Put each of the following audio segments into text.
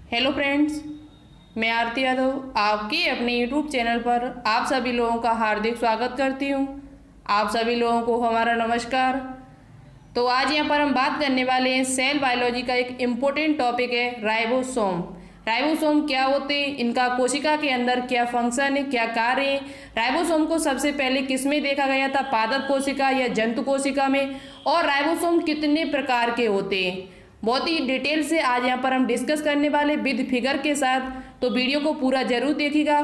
Hello friends, मैं आरती यादव आपके अपने यूट्यूब चैनल पर आप सभी लोगों का हार्दिक स्वागत करती हूं। आप सभी लोगों को हमारा नमस्कार। तो आज यहां पर हम बात करने वाले हैं सेल बायोलॉजी का एक इम्पोर्टेंट टॉपिक है राइबोसोम। राइबोसोम क्या होते हैं, इनका कोशिका के अंदर क्या फंक्शन है, क्या कार्य है। राइबोसोम को सबसे पहले किस में देखा गया था, पादप कोशिका या जंतु कोशिका में, और राइबोसोम कितने प्रकार के होते हैं बहुत ही डिटेल से आज यहाँ पर हम डिस्कस करने वाले विद फिगर के साथ। तो वीडियो को पूरा जरूर देखिएगा।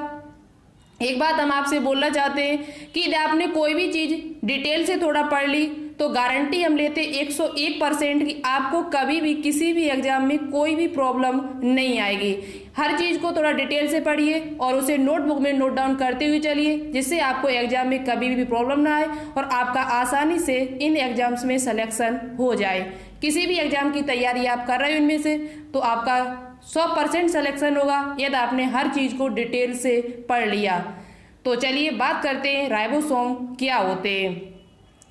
एक बात हम आपसे बोलना चाहते हैं कि यदि आपने कोई भी चीज़ डिटेल से थोड़ा पढ़ ली तो गारंटी हम लेते 101% की आपको कभी भी किसी भी एग्जाम में कोई भी प्रॉब्लम नहीं आएगी। हर चीज़ को थोड़ा डिटेल से पढ़िए और उसे नोटबुक में नोट डाउन करते हुए चलिए, जिससे आपको एग्जाम में कभी भी प्रॉब्लम ना आए और आपका आसानी से इन एग्जाम्स में सिलेक्शन हो जाए। किसी भी एग्जाम की तैयारी आप कर रहे हो इनमें से तो आपका 100% सिलेक्शन होगा यदि आपने हर चीज़ को डिटेल से पढ़ लिया। तो चलिए बात करते हैं राइबोसोम क्या होते हैं।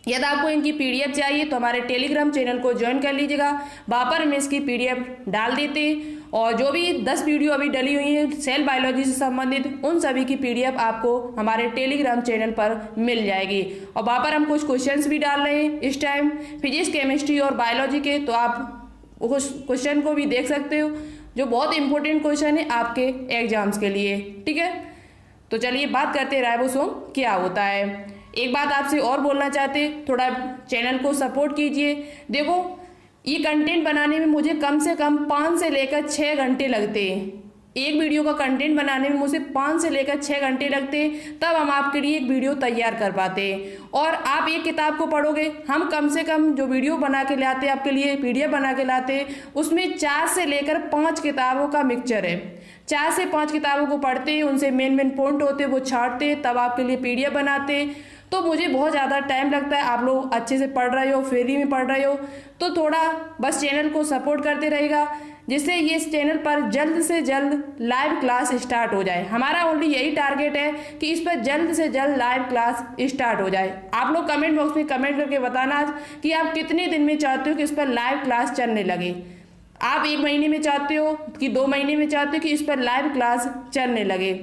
यदि आपको इनकी पीडीएफ चाहिए तो हमारे टेलीग्राम चैनल को ज्वाइन कर लीजिएगा। वहाँ पर हम इसकी पीडीएफ डाल देते हैं और जो भी 10 वीडियो अभी डली हुई हैं सेल बायोलॉजी से संबंधित उन सभी की पीडीएफ आपको हमारे टेलीग्राम चैनल पर मिल जाएगी। और वहाँ पर हम कुछ क्वेश्चंस भी डाल रहे हैं इस टाइम फिजिक्स, केमिस्ट्री और बायोलॉजी के, तो आप उस क्वेश्चन को भी देख सकते हो जो बहुत इंपॉर्टेंट क्वेश्चन है आपके एग्जाम्स के लिए। ठीक है, तो चलिए बात करते हैं राइबोसोम क्या होता है। एक बात आपसे और बोलना चाहते, थोड़ा चैनल को सपोर्ट कीजिए। देखो ये कंटेंट बनाने में मुझे कम से कम 5 से लेकर 6 घंटे लगते हैं। एक वीडियो का कंटेंट बनाने में मुझे 5 से लेकर 6 घंटे लगते हैं, तब हम आपके लिए एक वीडियो तैयार कर पाते हैं। और आप एक किताब को पढ़ोगे, हम कम से कम जो वीडियो बना के लाते हैं आपके लिए, पीडीएफ बना के लाते हैं, उसमें 4 से लेकर 5 किताबों का मिक्सचर है। 4 से 5 किताबों को पढ़ते हैं, उनसे मेन पॉइंट होते हैं वो छांटते हैं, तब आपके लिए पीडीएफ बनाते हैं। तो मुझे बहुत ज़्यादा टाइम लगता है। आप लोग अच्छे से पढ़ रहे हो, फ्री में पढ़ रहे हो, तो थोड़ा बस चैनल को सपोर्ट करते रहेगा, जिससे ये इस चैनल पर जल्द से जल्द लाइव क्लास स्टार्ट हो जाए। हमारा ओनली यही टारगेट है कि इस पर जल्द से जल्द लाइव क्लास स्टार्ट हो जाए। आप लोग कमेंट बॉक्स में कमेंट करके बताना कि आप कितने दिन में चाहते हो कि इस पर लाइव क्लास चलने लगे। आप 1 महीने में चाहते हो कि 2 महीने में चाहते हो कि इस पर लाइव क्लास चलने लगे।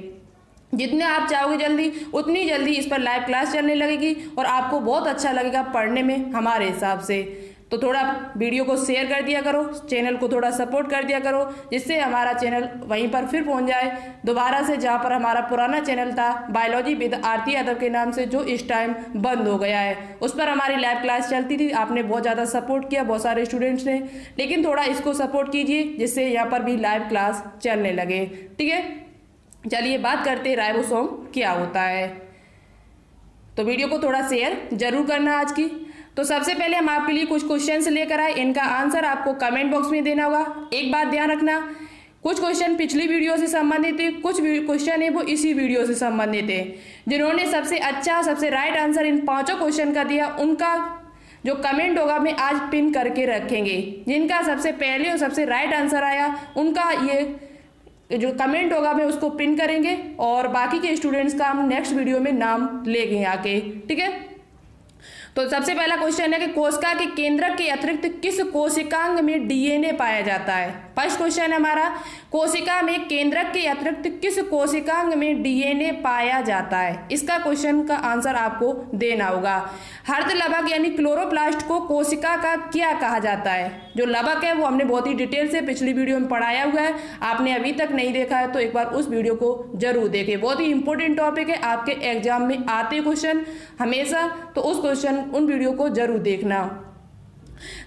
जितने आप चाहोगे जल्दी, उतनी जल्दी इस पर लाइव क्लास चलने लगेगी और आपको बहुत अच्छा लगेगा पढ़ने में हमारे हिसाब से। तो थोड़ा वीडियो को शेयर कर दिया करो, चैनल को थोड़ा सपोर्ट कर दिया करो, जिससे हमारा चैनल वहीं पर फिर पहुंच जाए दोबारा से, जहां पर हमारा पुराना चैनल था बायोलॉजी विद आरती यादव के नाम से, जो इस टाइम बंद हो गया है। उस पर हमारी लाइव क्लास चलती थी, आपने बहुत ज़्यादा सपोर्ट किया, बहुत सारे स्टूडेंट्स ने, लेकिन थोड़ा इसको सपोर्ट कीजिए जिससे यहाँ पर भी लाइव क्लास चलने लगे। ठीक है, चलिए बात करते हैं राइबोसोम क्या होता है। तो वीडियो को थोड़ा शेयर जरूर करना आज की। तो सबसे पहले हम आपके लिए कुछ क्वेश्चंस लेकर आए, इनका आंसर आपको कमेंट बॉक्स में देना होगा। एक बात ध्यान रखना, कुछ क्वेश्चन पिछली वीडियो से संबंधित है, कुछ क्वेश्चन है वो इसी वीडियो से संबंधित है। जिन्होंने सबसे अच्छा, सबसे राइट आंसर इन 5 क्वेश्चन का दिया, उनका जो कमेंट होगा मैं आज पिन करके रखेंगे। जिनका सबसे पहले और सबसे राइट आंसर आया उनका ये जो कमेंट होगा मैं उसको पिन करेंगे और बाकी के स्टूडेंट्स का हम नेक्स्ट वीडियो में नाम लेंगे आके। ठीक है, तो सबसे पहला क्वेश्चन है कि कोशिका के केंद्रक के अतिरिक्त किस कोशिकांग में डीएनए पाया जाता है। फर्स्ट क्वेश्चन है हमारा, कोशिका में केंद्रक के अतिरिक्त किस कोशिकांग में डीएनए पाया जाता है। इसका क्वेश्चन का आंसर आपको देना होगा। हर्दलभक यानी क्लोरोप्लास्ट को कोशिका का क्या कहा जाता है। जो लभक है वो हमने बहुत ही डिटेल से पिछली वीडियो में पढ़ाया हुआ है, आपने अभी तक नहीं देखा है तो एक बार उस वीडियो को जरूर देखें। बहुत ही इंपॉर्टेंट टॉपिक है, आपके एग्जाम में आते क्वेश्चन हमेशा, तो उस क्वेश्चन उन वीडियो को जरूर देखना।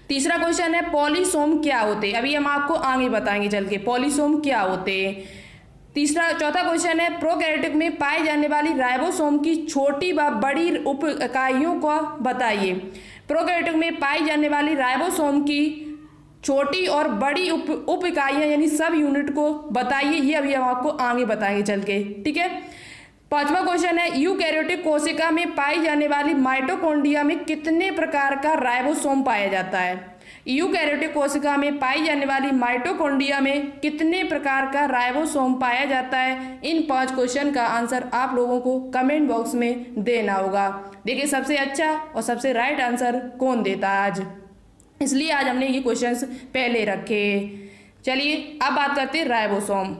तीसरा क्वेश्चन है पॉलीसोम क्या होते हैं। अभी हम आपको आगे बताएंगे चल के पॉलीसोम क्या होते हैं। चौथा क्वेश्चन है प्रोकैरियोटिक में पाई जाने वाली राइबोसोम की छोटी व बड़ी उप इकाइयों को बताइए। प्रोकैरियोटिक में पाई जाने वाली राइबोसोम की छोटी और बड़ी उप इकाइयां यानी सब यूनिट को बताइए। ये अभी हम आपको आगे बताएंगे चल के। ठीक है, पांचवा क्वेश्चन है यूकैरियोटिक कोशिका में पाई जाने वाली माइटोकॉन्ड्रिया में कितने प्रकार का राइबोसोम पाया जाता है। यूकैरियोटिक कोशिका में पाई जाने वाली माइटोकॉन्ड्रिया में कितने प्रकार का राइबोसोम पाया जाता है। इन 5 क्वेश्चन का आंसर आप लोगों को कमेंट बॉक्स में देना होगा। देखिए सबसे अच्छा और सबसे राइट आंसर कौन देता है आज, इसलिए आज हमने ये क्वेश्चंस पहले रखे। चलिए अब बात करते हैं राइबोसोम।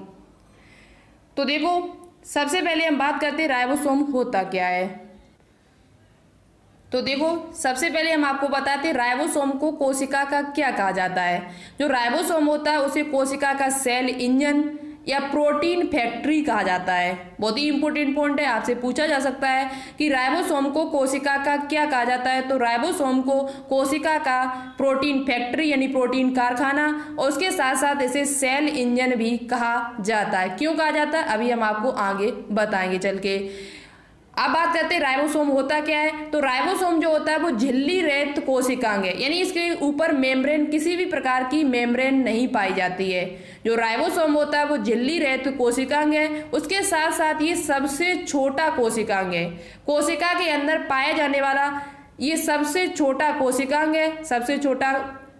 तो देखो सबसे पहले हम बात करते हैं राइबोसोम होता क्या है। तो देखो सबसे पहले हम आपको बताते हैं राइबोसोम को कोशिका का क्या कहा जाता है। जो राइबोसोम होता है उसे कोशिका का सेल इंजन या प्रोटीन फैक्ट्री कहा जाता है। बहुत ही इंपॉर्टेंट पॉइंट है, आपसे पूछा जा सकता है कि राइबोसोम को कोशिका का क्या कहा जाता है। तो राइबोसोम को कोशिका का प्रोटीन फैक्ट्री यानी प्रोटीन कारखाना और उसके साथ साथ इसे सेल इंजन भी कहा जाता है। क्यों कहा जाता है अभी हम आपको आगे बताएंगे चल के। अब बात करते हैं राइबोसोम होता क्या है। तो राइबोसोम जो होता है वो झिल्ली रहित कोशिकांग है, यानी इसके ऊपर मेम्ब्रेन किसी भी प्रकार की मेम्ब्रेन नहीं पाई जाती है। जो राइबोसोम होता है वो झिल्ली रहित कोशिकांग है। उसके साथ साथ ये सबसे छोटा कोशिकांग है। कोशिका के अंदर पाया जाने वाला ये सबसे छोटा कोशिकांग है, सबसे छोटा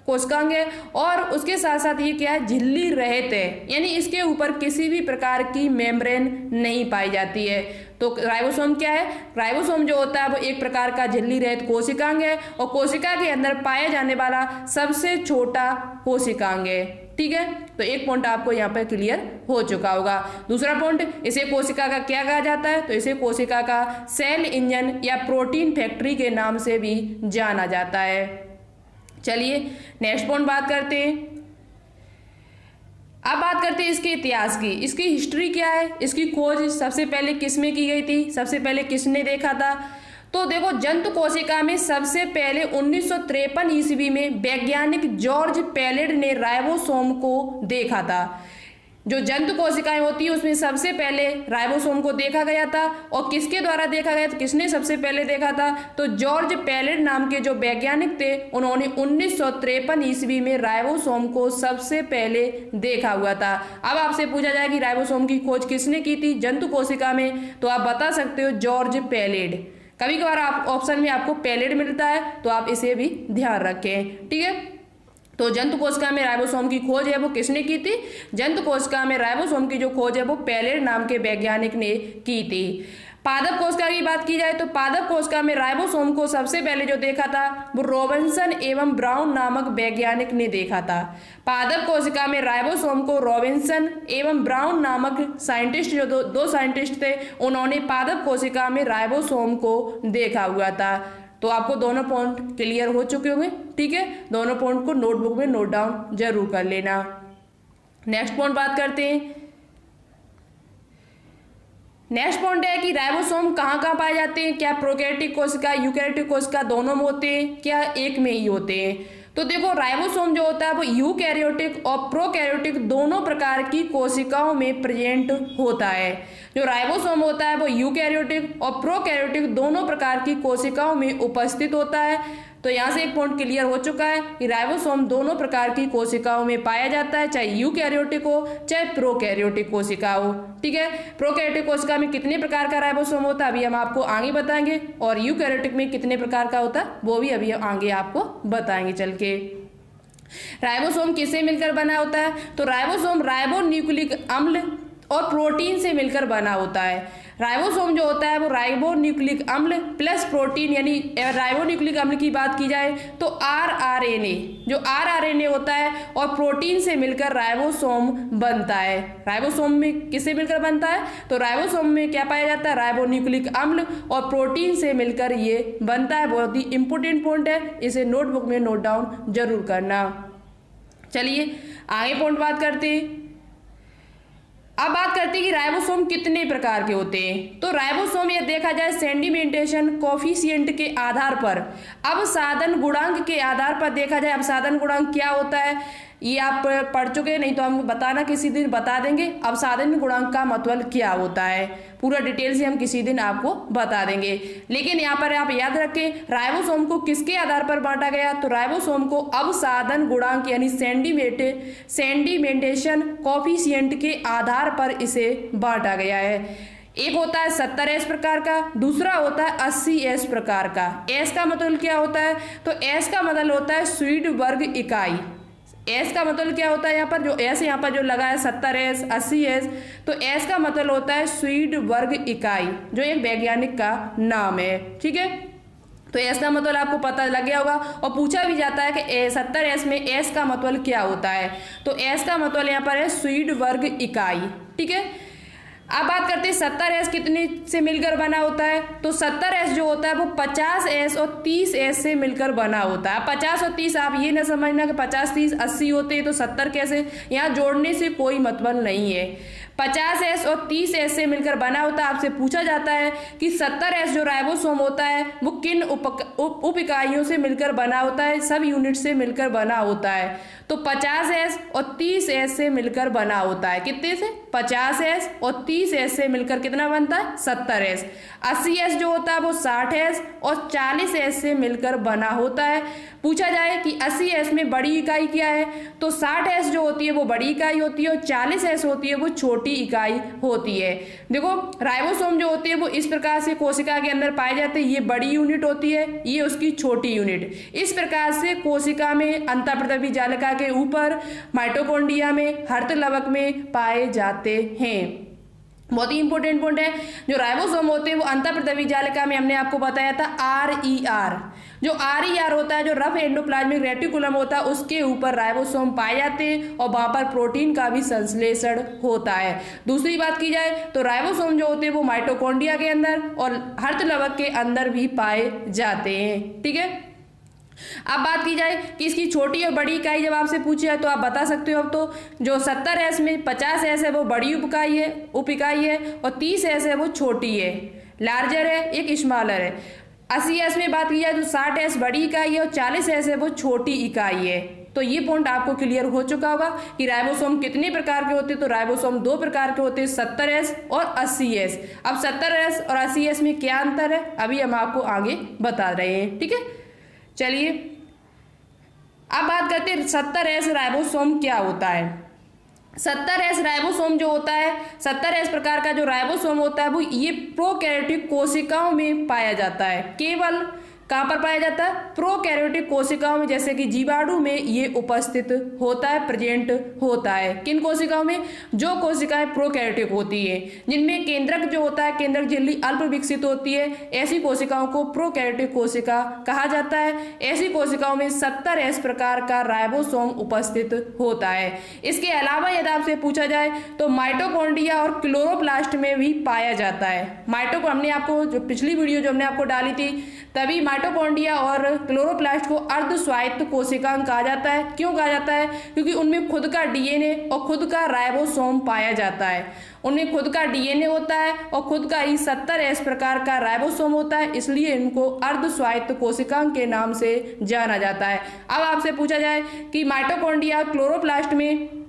कोशिकांग है। और उसके साथ साथ ये क्या है, झिल्ली रहित है, यानी इसके ऊपर किसी भी प्रकार की मेम्ब्रेन नहीं पाई जाती है। तो राइबोसोम क्या है, राइबोसोम जो होता है वो एक प्रकार का झिल्ली रहित कोशिकांग है और कोशिका के अंदर पाया जाने वाला सबसे छोटा कोशिकांग है। ठीक है, तो एक पॉइंट आपको यहाँ पर क्लियर हो चुका होगा। दूसरा पॉइंट, इसे कोशिका का क्या कहा जाता है। तो इसे कोशिका का सेल इंजन या प्रोटीन फैक्ट्री के नाम से भी जाना जाता है। चलिए नेक्स्ट पॉइंट बात करते हैं। अब बात करते हैं इसके इतिहास की, इसकी हिस्ट्री क्या है, इसकी खोज सबसे पहले किसमें की गई थी, सबसे पहले किसने देखा था। तो देखो जंतु कोशिका में सबसे पहले 1953 ईस्वी में वैज्ञानिक जॉर्ज पैलेड ने राइबोसोम को देखा था। जो जंतु कोशिकाएं होती है उसमें सबसे पहले राइबोसोम को देखा गया था। और किसके द्वारा देखा गया था, किसने सबसे पहले देखा था। तो जॉर्ज पैलेड नाम के जो वैज्ञानिक थे उन्होंने 1953 ईस्वी में राइबोसोम को सबसे पहले देखा हुआ था। अब आपसे पूछा जाए कि राइबोसोम की खोज किसने की थी जंतु कोशिका में, तो आप बता सकते हो जॉर्ज पैलेड। कभी कभार आप ऑप्शन में आपको पैलेड मिलता है तो आप इसे भी ध्यान रखें। ठीक है, तो जंतु कोशिका में राइबोसोम की खोज है वो किसने की थी, जंतु कोशिका में राइबोसोम की जो खोज है वो पैलेड नाम के वैज्ञानिक ने की थी। पादप कोशिका की बात की जाए तो पादप कोशिका में राइबोसोम को सबसे पहले जो देखा था वो रॉबिन्सन एवं ब्राउन नामक वैज्ञानिक ने देखा था। पादप कोशिका में राइबोसोम को रॉबिन्सन एवं ब्राउन नामक साइंटिस्ट जो दो साइंटिस्ट थे उन्होंने पादप कोशिका में राइबोसोम को देखा हुआ था। तो आपको दोनों पॉइंट क्लियर हो चुके होंगे। ठीक है, दोनों पॉइंट को नोटबुक में नोट डाउन जरूर कर लेना। नेक्स्ट पॉइंट बात करते हैं। नेक्स्ट पॉइंट है कि राइबोसोम कहाँ कहाँ पाए जाते हैं, क्या प्रोकैरियोटिक कोशिका यूकैरियोटिक कोशिका दोनों में होते हैं, क्या एक में ही होते हैं। तो देखो राइबोसोम जो होता है वो यूकैरियोटिक और प्रोकैरियोटिक दोनों प्रकार की कोशिकाओं में प्रेजेंट होता है। जो राइबोसोम होता है वो यूकैरियोटिक और प्रोकैरियोटिक दोनों प्रकार की कोशिकाओं में उपस्थित होता है। तो यहाँ से एक पॉइंट क्लियर हो चुका है कि राइबोसोम दोनों प्रकार की कोशिकाओं में पाया जाता है, चाहे यूकैरियोटिक हो चाहे प्रोकैरियोटिक कोशिका हो। ठीक है, प्रोकैरियोटिक कोशिका में कितने प्रकार का राइबोसोम होता है अभी हम आपको आगे बताएंगे, और यूकैरियोटिक में कितने प्रकार का होता है वो भी अभी आगे आपको बताएंगे चल के। राइबोसोम किससे मिलकर बना होता है, तो राइबोसोम राइबोन्यूक्लिक अम्ल और प्रोटीन से मिलकर बना होता है। राइबोसोम जो होता है वो राइबोन्यूक्लिक अम्ल प्लस प्रोटीन, यानी राइबोन्यूक्लिक अम्ल की बात की जाए तो आरआरएनए, जो आरआरएनए होता है और प्रोटीन से मिलकर राइबोसोम बनता है। राइबोसोम में किससे मिलकर बनता है, तो राइबोसोम में क्या पाया जाता है, राइबोन्यूक्लिक अम्ल और प्रोटीन से मिलकर ये बनता है। बहुत ही इंपॉर्टेंट पॉइंट है, इसे नोटबुक में नोट डाउन जरूर करना। चलिए आगे पॉइंट बात करते हैं। अब बात करते हैं कि राइबोसोम कितने प्रकार के होते हैं। तो राइबोसोम यह देखा जाए सेंडिमेंटेशन कोफिशिएंट के आधार पर, अवसादन गुणांक के आधार पर देखा जाए। अवसादन गुणांक क्या होता है ये आप पढ़ चुके, नहीं तो हम बताना किसी दिन बता देंगे अवसादन गुणांक का मतलब क्या होता है। पूरा डिटेल से हम किसी दिन आपको बता देंगे, लेकिन यहाँ पर आप याद रखें राइबोसोम को किसके आधार पर बांटा गया, तो राइबोसोम को अवसादन गुणांक यानी सेंडिमेंटेशन कोफिशिएंट के आधार पर इसे बांटा गया है। एक होता है 70S प्रकार का, दूसरा होता है 80S प्रकार का। एस का मतलब क्या होता है, तो एस का मतलब होता है स्वीड वर्ग इकाई। एस का मतलब क्या होता है, यहाँ पर जो एस यहाँ पर जो लगा है 70S 80S, तो एस का मतलब होता है स्वीड वर्ग इकाई, जो एक वैज्ञानिक का नाम है। ठीक है, तो एस का मतलब आपको पता लग गया होगा। और पूछा भी जाता है कि 70s में एस का मतलब क्या होता है। तो एस का मतलब यहाँ पर है स्वीड वर्ग इकाई। ठीक है, अब बात करते हैं 70s कितने से मिलकर बना होता है। तो 70s जो होता है वो 50s और 30s से मिलकर बना होता है। 50 और 30 आप ये ना समझना कि 50 30 80 होते हैं तो 70 कैसे, यहाँ जोड़ने से कोई मतलब नहीं है। 50s और 30s से मिलकर बना होता है। आपसे पूछा जाता है कि 70s जो राइबोसोम होता है वो किन उप इकाइयों से मिलकर बना होता है, सब यूनिट से मिलकर बना होता है। तो 50s और 30s से मिलकर बना होता है। कितने से, 50s और 30s से मिलकर कितना बनता है, 70s। 80s जो होता है वो 60s और 40s से मिलकर बना होता है। पूछा जाए कि 80s में बड़ी इकाई क्या है, तो 60s जो होती है वो बड़ी इकाई होती है और 40s होती है वो छोटी इकाई होती है। देखो राइबोसोम जो होती है वो इस प्रकार से कोशिका के अंदर पाए जाते हैं। ये बड़ी यूनिट होती है, ये उसकी छोटी यूनिट। इस प्रकार से कोशिका में अंतःप्रदवी जालिका के ऊपर, माइटोकॉन्ड्रिया में, हर्तलवक में पाए जाते हैं। बहुत ही इंपॉर्टेंट पॉइंट है। जो राइबोसोम होते हैं वो अंतःप्रदवी जालिका में हमने आपको बताया था RER, जो RER होता है, जो रफ एंडोप्लाज्मिक रेटिकुलम होता है, उसके ऊपर राइबोसोम पाए जाते हैं और वहां पर प्रोटीन का भी संश्लेषण होता है। दूसरी बात की जाए तो राइबोसोम जो होते हैं वो माइटोकॉन्ड्रिया के अंदर और हर्तलवक के अंदर भी पाए जाते हैं। ठीक है, अब बात की जाए कि इसकी छोटी और बड़ी इकाई जब आपसे पूछी है तो आप बता सकते हो। अब तो जो 70s में 50s है वो बड़ी उप इकाई है और 30s है वो छोटी है, लार्जर है, एक स्मॉलर है। 80s में बात की जाए तो 60s बड़ी इकाई है और 40s है वो छोटी इकाई है। तो ये पॉइंट आपको क्लियर हो चुका होगा कि राइबोसोम कितने प्रकार के होते हैं। तो राइबोसोम 2 प्रकार के होते हैं, 70s और 80s। अब 70s और 80s में क्या अंतर है अभी हम आपको आगे बता रहे हैं। ठीक है, चलिए अब बात करते हैं 70s राइबोसोम क्या होता है। 70s राइबोसोम जो होता है, 70s प्रकार का जो राइबोसोम होता है वो ये प्रोकैरियोटिक कोशिकाओं में पाया जाता है। केवल कहाँ पर पाया जाता है, प्रोकैरियोटिक कोशिकाओं में, जैसे कि जीवाणु में ये उपस्थित होता है, प्रेजेंट होता है। किन कोशिकाओं में, जो कोशिकाएं प्रोकैरियोटिक होती है, जिनमें केंद्रक जो होता है, केंद्रक झिल्ली अल्प विकसित होती है, ऐसी कोशिकाओं को प्रोकैरियोटिक कोशिका कहा जाता है। ऐसी कोशिकाओं में 70s प्रकार का राइबोसोम उपस्थित होता है। इसके अलावा यदि आपसे पूछा जाए तो माइटोकॉन्ड्रिया और क्लोरोप्लास्ट में भी पाया जाता है। हमने आपको जो पिछली वीडियो जो हमने आपको डाली थी, तभी माइटोकॉन्ड्रिया और क्लोरोप्लास्ट को अर्ध स्वायत्त कोशिकांग कहा जाता है। क्यों कहा जाता है, क्योंकि उनमें खुद का डीएनए और खुद का राइबोसोम पाया जाता है। उनमें खुद का डीएनए होता है और खुद का ही 70s प्रकार का राइबोसोम होता है, इसलिए इनको अर्ध स्वायत्त कोशिकांग के नाम से जाना जाता है। अब आपसे पूछा जाए कि माइटोकॉन्ड्रिया और क्लोरोप्लास्ट में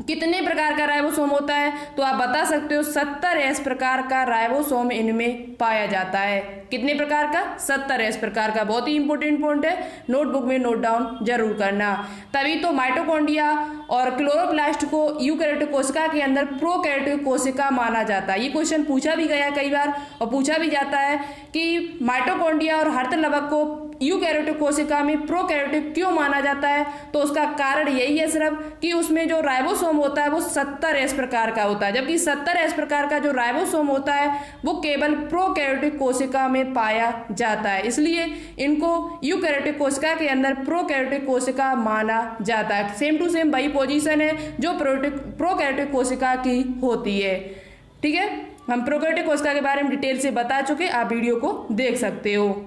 कितने प्रकार का राइबोसोम होता है, तो आप बता सकते हो 70s प्रकार का राइबोसोम इनमें पाया जाता है। कितने प्रकार का, 70s प्रकार का। बहुत ही इंपॉर्टेंट पॉइंट है, नोटबुक में नोट डाउन जरूर करना। तभी तो माइटोकॉन्ड्रिया और क्लोरोप्लास्ट को यूकैरियोटिक कोशिका के अंदर प्रोकैरियोटिक कोशिका माना जाता है। ये क्वेश्चन पूछा भी गया कई बार और पूछा भी जाता है कि माइटोकॉन्ड्रिया और हर्तलवक को यूकैरियोटिक कोशिका में प्रोकैरियोटिक क्यों माना जाता है। तो उसका कारण यही है सिर्फ कि उसमें जो राइबोसोम होता है वो 70s प्रकार का होता है, जबकि 70s प्रकार का जो राइबोसोम होता है वो केवल प्रोकैरियोटिक कोशिका में पाया जाता है, इसलिए इनको यूकैरियोटिक कोशिका के अंदर प्रोकैरियोटिक कोशिका माना जाता है। सेम टू सेम वही पोजीशन है जो प्रोकैरियोटिक कोशिका की होती है। ठीक है, हम प्रोकैरियोटिक कोशिका के बारे में डिटेल से बता चुके, आप वीडियो को देख सकते हो।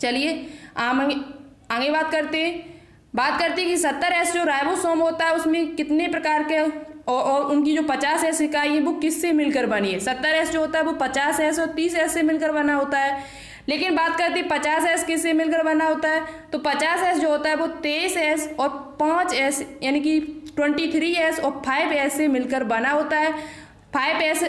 चलिए आगे बात करते हैं कि 70s जो राइबोसोम होता है उसमें कितने प्रकार के और उनकी जो 50s इकाई है वो किससे मिलकर बनी है। 70s जो होता है वो 50s और 30s से मिलकर बना होता है। लेकिन बात करते हैं 50s किससे मिलकर बना होता है, तो 50s जो होता है वो 23s और 5s यानी कि 23s और 5s से मिलकर बना होता है। 5s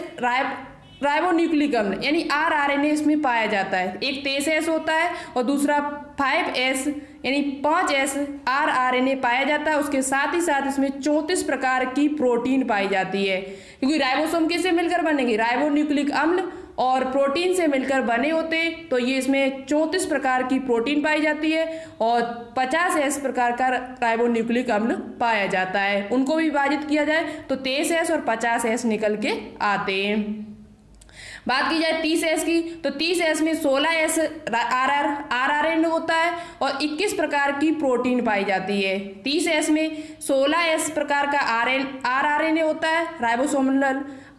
राइबोन्यूक्लिक अम्ल यानी RRNA इसमें पाया जाता है। एक 23s होता है और दूसरा 5s यानी 5s RRNA पाया जाता है। उसके साथ ही साथ इसमें 34 प्रकार की प्रोटीन पाई जाती है, क्योंकि राइबोसोम किससे मिलकर बनेंगे, राइबोन्यूक्लिक अम्ल और प्रोटीन से मिलकर बने होते, तो ये इसमें 34 प्रकार की प्रोटीन पाई जाती है और 50s प्रकार का राइबोन्यूक्लिक अम्ल पाया जाता है। उनको भी विभाजित किया जाए तो 23s और 50s निकल के आते हैं। बात की जाए 30S की, तो 30S में 16S RRN होता है और 21 प्रकार की प्रोटीन पाई जाती है। 30S में 16S प्रकार का RRN होता है, राइबोसोमल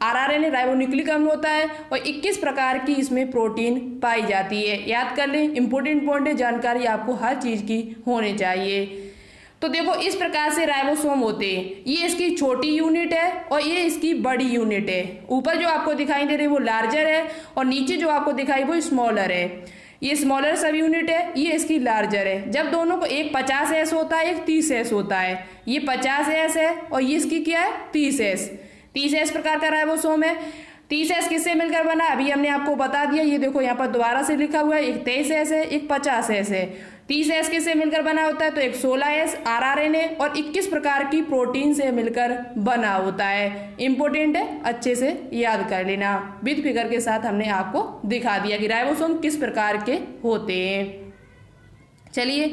RRN राइबोन्यूक्लिक अम्ल होता है, और 21 प्रकार की इसमें प्रोटीन पाई जाती है। याद कर लें, इंपॉर्टेंट पॉइंट है, जानकारी आपको हर चीज़ की होनी चाहिए। तो देखो इस प्रकार से राइबोसोम होते हैं। ये इसकी छोटी यूनिट है और ये इसकी बड़ी यूनिट है। ऊपर जो आपको दिखाई दे रही है वो लार्जर है और नीचे जो आपको दिखाई वो स्मॉलर है। ये स्मॉलर सब यूनिट है, ये इसकी लार्जर है। जब दोनों को एक 50S होता है, एक 30S होता है। ये 50S है और ये इसकी क्या है 30S। 30S प्रकार का राइबोसोम है। 30S किससे मिलकर बना, अभी हमने आपको बता दिया। ये देखो यहाँ पर दोबारा से लिखा हुआ है, एक 23S है, एक 50S है। 30S किससे मिलकर बना होता है, तो एक 16S RRN और 21 प्रकार की प्रोटीन से मिलकर बना होता है। इंपॉर्टेंट है, अच्छे से याद कर लेना। विद फिगर के साथ हमने आपको दिखा दिया कि राइबोसोम किस प्रकार के होते हैं। चलिए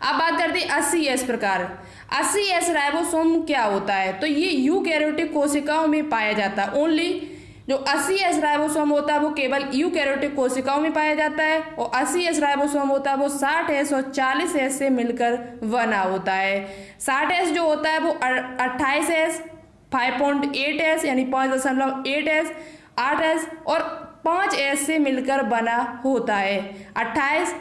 अब बात करते हैं 80S प्रकार। 80S राइबोसोम क्या होता है, तो ये यूकैरियोटिक कोशिकाओं में पाया जाता है। ओनली जो 80S राइबोसोम होता है वो केवल यूकैरियोटिक कोशिकाओं में पाया जाता है, और 80S राइबोसोम होता है वो 60S और 40S से मिलकर बना होता है। 60S जो होता है वो 28S, 5.8S यानी 5.8S, 8S और 5S से मिलकर बना होता है। 28,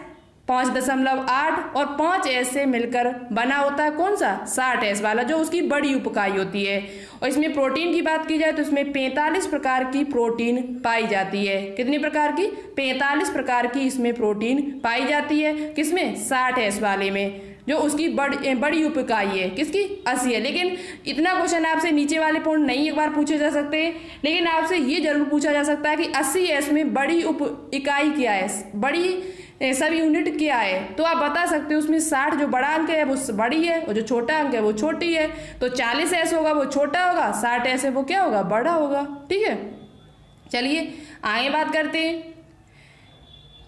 5.8 और 5S से मिलकर बना होता है। कौन सा, 60S वाला, जो उसकी बड़ी उपइकाई होती है। और इसमें प्रोटीन की बात की जाए तो इसमें 45 प्रकार की प्रोटीन पाई जाती है। कितनी प्रकार की, 45 प्रकार की इसमें प्रोटीन पाई जाती है। किसमें, 60S वाले में, जो उसकी बड़ी उपइकाई है। किसकी, 80 है। लेकिन इतना क्वेश्चन आपसे नीचे वाले पॉइंट नहीं एक बार पूछे जा सकते, लेकिन आपसे ये जरूर पूछा जा सकता है कि 80S में बड़ी उपइकाई क्या है, बड़ी सब यूनिट क्या है। तो आप बता सकते हो उसमें 60 जो बड़ा अंक है वो बड़ी है और जो छोटा अंक है वो छोटी है। तो 40S होगा वो छोटा होगा, 60S है वो क्या होगा, बड़ा होगा। ठीक है, चलिए आगे बात करते हैं।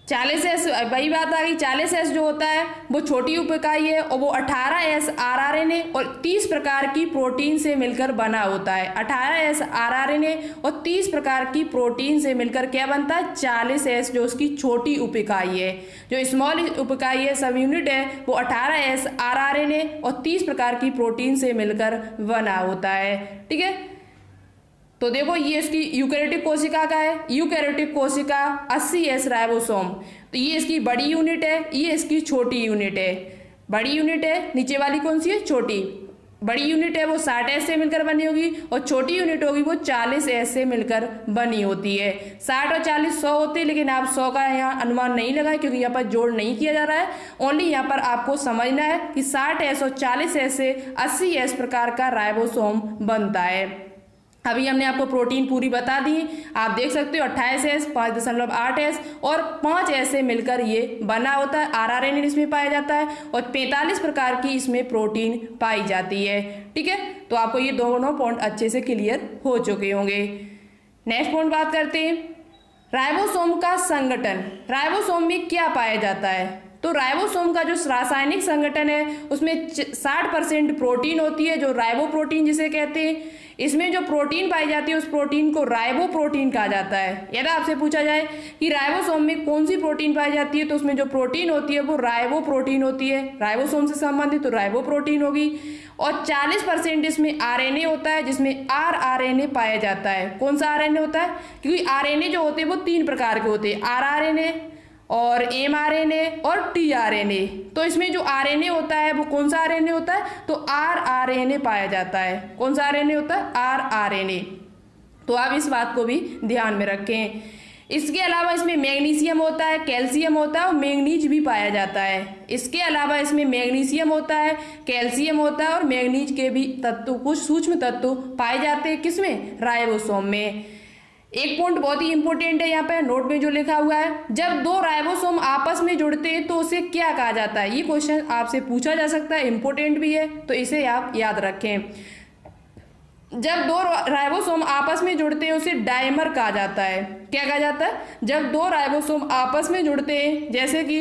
40S, वही बात आ गई। 40S जो होता है वो छोटी उपइकाई है और वो 18S RRN और 30 प्रकार की प्रोटीन से मिलकर बना होता है। 18S RRN और 30 प्रकार की प्रोटीन से मिलकर क्या बनता है, 40S, जो उसकी छोटी उपइकाई है। जो स्मॉल उपइकाई है, सब यूनिट है, वो 18S RRN और 30 प्रकार की प्रोटीन से मिलकर बना होता है। ठीक है, तो देखो ये इसकी यूकैरियोटिक कोशिका का है। यूकैरियोटिक कोशिका 80S राइबोसोम, तो ये इसकी बड़ी यूनिट है, ये इसकी छोटी यूनिट है। बड़ी यूनिट है, नीचे वाली कौन सी है, छोटी। बड़ी यूनिट है वो 60S से मिलकर बनी होगी और छोटी यूनिट होगी वो 40S से मिलकर बनी होती है। 60 और 40 100 होते हैं, लेकिन आप 100 का यहाँ अनुमान नहीं लगाए क्योंकि यहाँ पर जोड़ नहीं किया जा रहा है। ओनली यहाँ पर आपको समझना है कि 60S और 40S से 80S प्रकार का राइबोसोम बनता है। अभी हमने आपको प्रोटीन पूरी बता दी, आप देख सकते हो 28S, 5.8S और 5S से मिलकर ये बना होता है। RRN इसमें पाया जाता है और 45 प्रकार की इसमें प्रोटीन पाई जाती है। ठीक है, तो आपको ये दोनों पॉइंट अच्छे से क्लियर हो चुके होंगे। नेक्स्ट पॉइंट बात करते हैं, राइबोसोम का संगठन। राइबोसोम में क्या पाया जाता है, तो राइबोसोम का जो रासायनिक संगठन है उसमें 60% प्रोटीन होती है, जो राइबोप्रोटीन जिसे कहते हैं। इसमें जो प्रोटीन पाई जाती है उस प्रोटीन को राइबोप्रोटीन कहा जाता है। यदि आपसे पूछा जाए कि राइबोसोम में कौन सी प्रोटीन पाई जाती है, तो उसमें जो प्रोटीन होती है वो राइबोप्रोटीन होती है। राइबोसोम से संबंधित तो राइबोप्रोटीन होगी। और 40% इसमें RNA होता है, जिसमें rRNA पाया जाता है। कौन सा RNA होता है, क्योंकि RNA जो होते हैं वो 3 प्रकार के होते हैं, rRNA और mRNA और tRNA। तो इसमें जो RNA होता है वो कौन सा RNA होता है, तो rRNA पाया जाता है। कौन सा RNA होता है, rRNA। तो आप इस बात को भी ध्यान में रखें। इसके अलावा इसमें मैग्नीशियम होता है, कैल्शियम होता है और मैग्नीज भी पाया जाता है। इसके अलावा इसमें मैग्नीशियम होता है, कैल्शियम होता है और मैग्नीज के भी तत्व, कुछ सूक्ष्म तत्व पाए जाते हैं। किसमें, राइबोसोम में। एक पॉइंट बहुत ही इंपॉर्टेंट है, यहाँ पे नोट में जो लिखा हुआ है, जब 2 राइबोसोम आपस में जुड़ते हैं तो उसे क्या कहा जाता है। ये क्वेश्चन आपसे पूछा जा सकता है, इंपॉर्टेंट भी है, तो इसे आप याद रखें। जब 2 राइबोसोम आपस में जुड़ते हैं उसे डाइमर कहा जाता है। क्या कहा जाता है, जब 2 राइबोसोम आपस में जुड़ते हैं, जैसे कि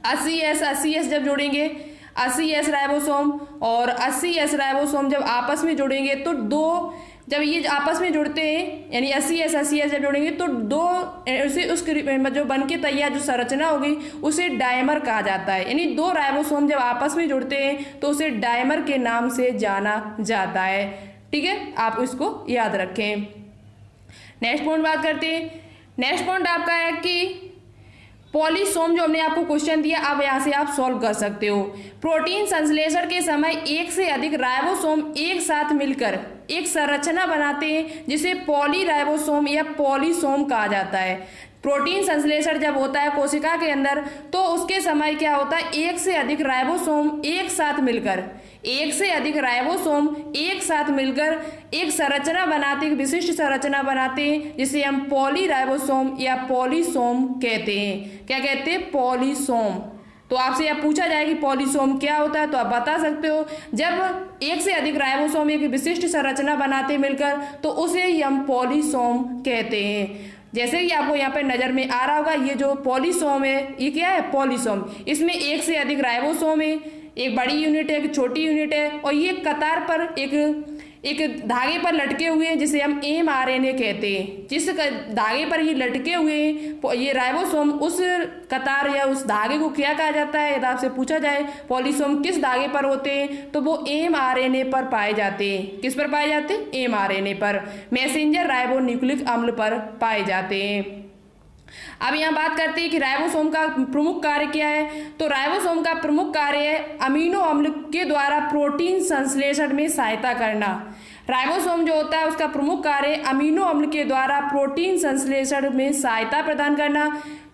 80S जब जुड़ेंगे, 80S राइबोसोम और 80S राइबोसोम जब आपस में जुड़ेंगे तो 2 जब ये आपस में जुड़ते हैं यानी SCS SCS जब जुड़ेंगे तो दो उसे उस जो बन के तैयार जो संरचना होगी उसे डायमर कहा जाता है। यानी दो राइबोसोम जब आपस में जुड़ते हैं तो उसे डायमर के नाम से जाना जाता है। ठीक है, आप इसको याद रखें। नेक्स्ट पॉइंट बात करते हैं। नेक्स्ट पॉइंट आपका है कि पॉलीसोम, जो हमने आपको क्वेश्चन दिया अब यहाँ से आप सॉल्व कर सकते हो। प्रोटीन संश्लेषण के समय एक से अधिक राइबोसोम एक साथ मिलकर एक संरचना बनाते हैं जिसे पॉलीराइबोसोम या पॉलीसोम कहा जाता है। प्रोटीन संश्लेषण जब होता है कोशिका के अंदर तो उसके समय क्या होता है, एक से अधिक राइबोसोम एक साथ मिलकर एक संरचना बनाते, एक विशिष्ट संरचना बनाते हैं जिसे हम पॉलीराइबोसोम या पॉलीसोम कहते हैं। क्या कहते हैं? पॉलीसोम। तो आपसे यह पूछा जाए कि पॉलीसोम क्या होता है तो आप बता सकते हो, जब एक से अधिक राइबोसोम एक विशिष्ट संरचना बनाते मिलकर तो उसे ही हम पॉलीसोम कहते हैं। जैसे कि आपको यहाँ पे नज़र में आ रहा होगा, ये जो पॉलीसोम है ये क्या है? पॉलीसोम। इसमें एक से अधिक राइबोसोम है, एक बड़ी यूनिट है, एक छोटी यूनिट है, और ये कतार पर एक धागे पर लटके हुए हैं जिसे हम mRNA कहते हैं। जिस धागे पर ये लटके हुए हैं ये राइबोसोम, उस कतार या उस धागे को क्या कहा जाता है? यदि आपसे पूछा जाए पॉलीसोम किस धागे पर होते हैं तो वो mRNA पर पाए जाते हैं। किस पर पाए जाते हैं? mRNA पर, मैसेंजर राइबो न्यूक्लिक अम्ल पर पाए जाते हैं। अब यहाँ बात करते हैं कि राइबोसोम का प्रमुख कार्य क्या है। तो राइबोसोम का प्रमुख कार्य है अमीनो अम्ल के द्वारा प्रोटीन संश्लेषण में सहायता करना। राइबोसोम जो होता है उसका प्रमुख कार्य अमीनो अम्ल के द्वारा प्रोटीन संश्लेषण में सहायता प्रदान करना।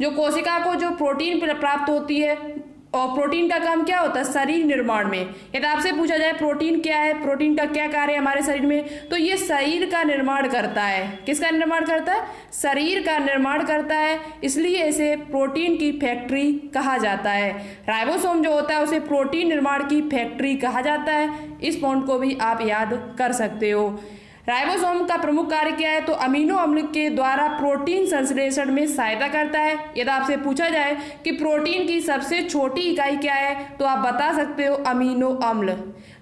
जो कोशिका को जो प्रोटीन प्राप्त होती है, और प्रोटीन का काम क्या होता है? शरीर निर्माण में। यदि आपसे पूछा जाए प्रोटीन क्या है, प्रोटीन का क्या कार्य है हमारे शरीर में, तो ये शरीर का निर्माण करता है। किसका निर्माण करता है? शरीर का निर्माण करता है, इसलिए इसे प्रोटीन की फैक्ट्री कहा जाता है। राइबोसोम जो होता है उसे प्रोटीन निर्माण की फैक्ट्री कहा जाता है। इस पॉइंट को भी आप याद कर सकते हो। राइबोसोम का प्रमुख कार्य क्या है? तो अमीनो अम्ल के द्वारा प्रोटीन संश्लेषण में सहायता करता है। यदि आपसे पूछा जाए कि प्रोटीन की सबसे छोटी इकाई क्या है तो आप बता सकते हो अमीनो अम्ल।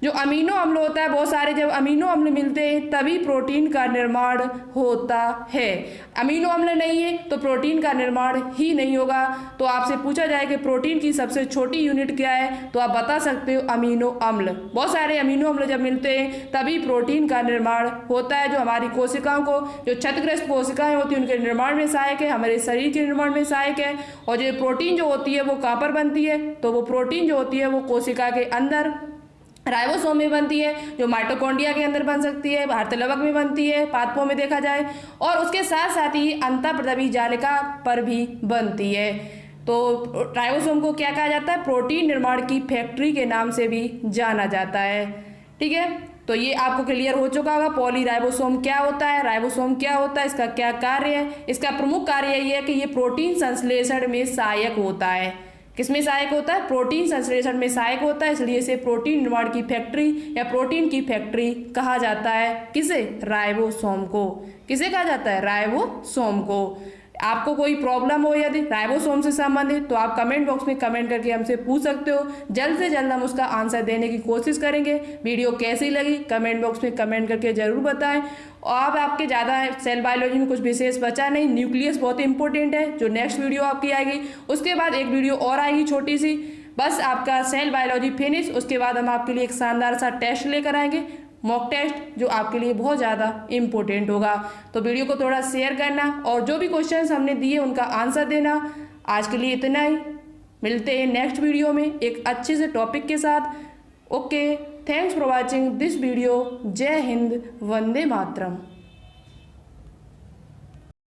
जो अमीनो अम्ल होता है, बहुत सारे जब अमीनो अम्ल मिलते हैं तभी प्रोटीन का निर्माण होता है। अमीनो अम्ल नहीं है तो प्रोटीन का निर्माण ही नहीं होगा। तो आपसे पूछा जाए कि प्रोटीन की सबसे छोटी यूनिट क्या है तो आप बता सकते हो अमीनो अम्ल। बहुत सारे अमीनो अम्ल जब मिलते हैं तभी प्रोटीन का निर्माण होता है, जो हमारी कोशिकाओं को, जो क्षतिग्रस्त कोशिकाएं होती हैं उनके निर्माण में सहायक है, हमारे शरीर के निर्माण में सहायक है। और जो प्रोटीन जो होती है वो कहाँ पर बनती है? तो वो प्रोटीन जो होती है वो कोशिका के अंदर राइबोसोम में बनती है, जो माइटोकॉन्ड्रिया के अंदर बन सकती है, भारतलवक में बनती है पादपों में देखा जाए, और उसके साथ साथ ही अंतःप्रद्रवी जालिका पर भी बनती है। तो राइबोसोम को क्या कहा जाता है? प्रोटीन निर्माण की फैक्ट्री के नाम से भी जाना जाता है। ठीक है, तो ये आपको क्लियर हो चुका होगा पॉलीराइबोसोम क्या होता है, राइबोसोम क्या होता है, इसका क्या कार्य है। इसका प्रमुख कार्य यही है कि ये प्रोटीन संश्लेषण में सहायक होता है। किसमें सहायक होता है? प्रोटीन संश्लेषण में सहायक होता है, इसलिए इसे प्रोटीन निर्माण की फैक्ट्री या प्रोटीन की फैक्ट्री कहा जाता है। किसे? राइबोसोम को। किसे कहा जाता है? राइबोसोम को। आपको कोई प्रॉब्लम हो यदि राइबोसोम से संबंधित तो आप कमेंट बॉक्स में कमेंट करके हमसे पूछ सकते हो। जल्द से जल्द हम उसका आंसर देने की कोशिश करेंगे। वीडियो कैसी लगी कमेंट बॉक्स में कमेंट करके जरूर बताएं। और अब आपके ज़्यादा सेल बायोलॉजी में कुछ विशेष बचा नहीं, न्यूक्लियस बहुत इंपॉर्टेंट है, जो नेक्स्ट वीडियो आपकी आएगी। उसके बाद एक वीडियो और आएगी छोटी सी, बस आपका सेल बायोलॉजी फिनिश। उसके बाद हम आपके लिए एक शानदार सा टेस्ट लेकर आएंगे, मॉक टेस्ट, जो आपके लिए बहुत ज़्यादा इम्पोर्टेंट होगा। तो वीडियो को थोड़ा शेयर करना और जो भी क्वेश्चंस हमने दिए उनका आंसर देना। आज के लिए इतना ही, मिलते हैं नेक्स्ट वीडियो में एक अच्छे से टॉपिक के साथ। Okay, thanks for watching this video. जय हिंद, वंदे मातरम।